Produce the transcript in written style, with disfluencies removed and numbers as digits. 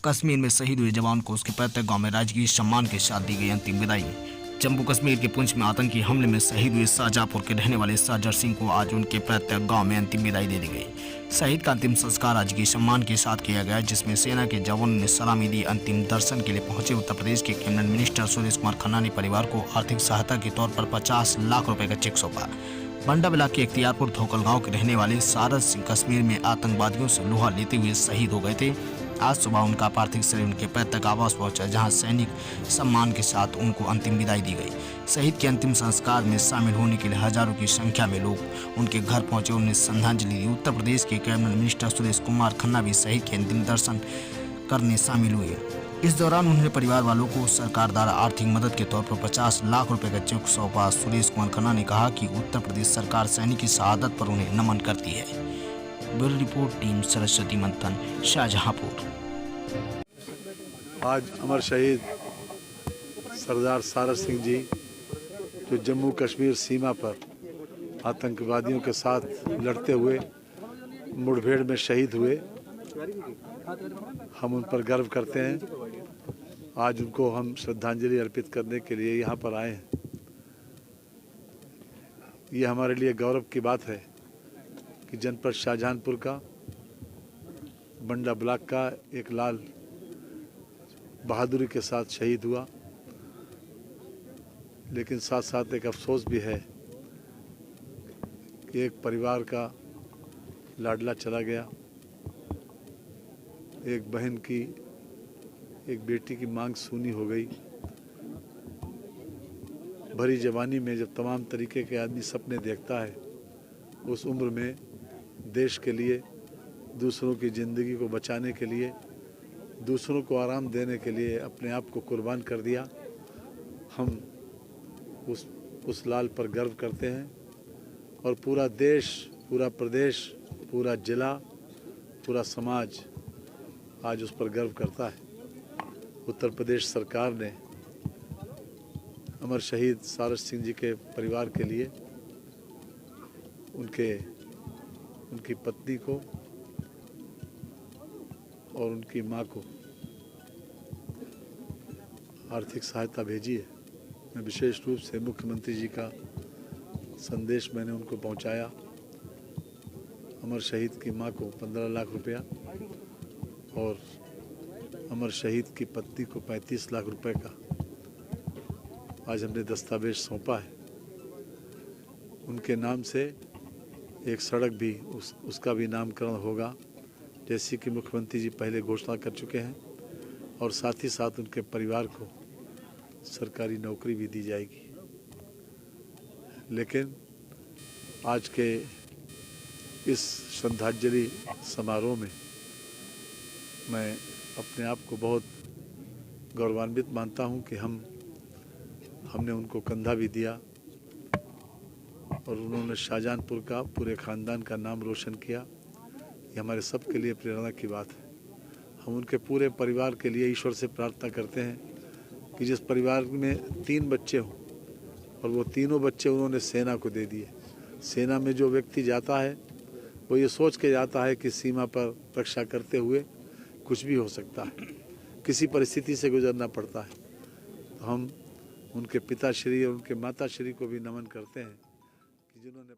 कश्मीर में शहीद हुए जवान को उसके पैतृक गांव में राजकीय सम्मान के साथ दी गई अंतिम विदाई। जम्मू कश्मीर के पुंछ में आतंकी हमले में शहीद हुए शाहजहांपुर के रहने वाले साजर सिंह को आज उनके पैतृक गांव में अंतिम विदाई दे दी गई। शहीद का अंतिम संस्कार राजकीय सम्मान के साथ किया गया, जिसमें सेना के जवानों ने सलामी दी। अंतिम दर्शन के लिए पहुंचे उत्तर प्रदेश के कैबिनेट मिनिस्टर सुरेश कुमार खन्ना ने परिवार को आर्थिक सहायता के तौर पर 50 लाख रुपए का चेक सौंपा। बंडा ब्लॉक के इख्तियारपुर धोकल गांव के रहने वाले सारद सिंह कश्मीर में आतंकवादियों से लोहा लेते हुए शहीद हो गए थे। आज सुबह उनका पार्थिव शरीर उनके पैतृक आवास पहुंचा, जहां सैनिक सम्मान के साथ उनको अंतिम विदाई दी गई। शहीद के अंतिम संस्कार में शामिल होने के लिए हजारों की संख्या में लोग उनके घर पहुंचे, उन्हें श्रद्धांजलि दी। उत्तर प्रदेश के कैबिनेट मिनिस्टर सुरेश कुमार खन्ना भी शहीद के अंतिम दर्शन करने शामिल हुए। इस दौरान उन्होंने परिवार वालों को सरकार द्वारा आर्थिक मदद के तौर पर 50 लाख रुपए का चेक सौंपा। सुरेश कुमार खन्ना ने कहा कि उत्तर प्रदेश सरकार सैनिक की शहादत पर उन्हें नमन करती है। ब्यूरो रिपोर्ट, टीम सरस्वती मंथन, शाहजहांपुर। आज अमर शहीद सरदार सारद सिंह जी जो जम्मू कश्मीर सीमा पर आतंकवादियों के साथ लड़ते हुए मुठभेड़ में शहीद हुए, हम उन पर गर्व करते हैं। आज उनको हम श्रद्धांजलि अर्पित करने के लिए यहाँ पर आए हैं। ये हमारे लिए गौरव की बात है कि जनपद शाहजहांपुर का बंडा ब्लॉक का एक लाल बहादुरी के साथ शहीद हुआ, लेकिन साथ साथ एक अफसोस भी है कि एक परिवार का लाडला चला गया। एक बहन की, एक बेटी की मांग सूनी हो गई। भरी जवानी में जब तमाम तरीके के आदमी सपने देखता है, उस उम्र में देश के लिए, दूसरों की ज़िंदगी को बचाने के लिए, दूसरों को आराम देने के लिए अपने आप को कुर्बान कर दिया। हम उस लाल पर गर्व करते हैं और पूरा देश, पूरा प्रदेश, पूरा जिला, पूरा समाज आज उस पर गर्व करता है। उत्तर प्रदेश सरकार ने अमर शहीद सारद सिंह जी के परिवार के लिए उनकी पत्नी को और उनकी मां को आर्थिक सहायता भेजी है। मैं विशेष रूप से मुख्यमंत्री जी का संदेश मैंने उनको पहुंचाया। अमर शहीद की मां को 15 लाख रुपया और अमर शहीद की पत्नी को 35 लाख रुपए का आज हमने दस्तावेज सौंपा है। उनके नाम से एक सड़क भी उसका भी नामकरण होगा, जैसे कि मुख्यमंत्री जी पहले घोषणा कर चुके हैं, और साथ ही साथ उनके परिवार को सरकारी नौकरी भी दी जाएगी। लेकिन आज के इस श्रद्धांजलि समारोह में मैं अपने आप को बहुत गौरवान्वित मानता हूं कि हमने उनको कंधा भी दिया और उन्होंने शाहजहांपुर का पूरे ख़ानदान का नाम रोशन किया। ये हमारे सब के लिए प्रेरणा की बात है। हम उनके पूरे परिवार के लिए ईश्वर से प्रार्थना करते हैं कि जिस परिवार में 3 बच्चे हों और वो तीनों बच्चे उन्होंने सेना को दे दिए। सेना में जो व्यक्ति जाता है वो ये सोच के जाता है कि सीमा पर रक्षा करते हुए कुछ भी हो सकता है, किसी परिस्थिति से गुजरना पड़ता है। तो हम उनके पिताश्री और उनके माताश्री को भी नमन करते हैं कि जिन्होंने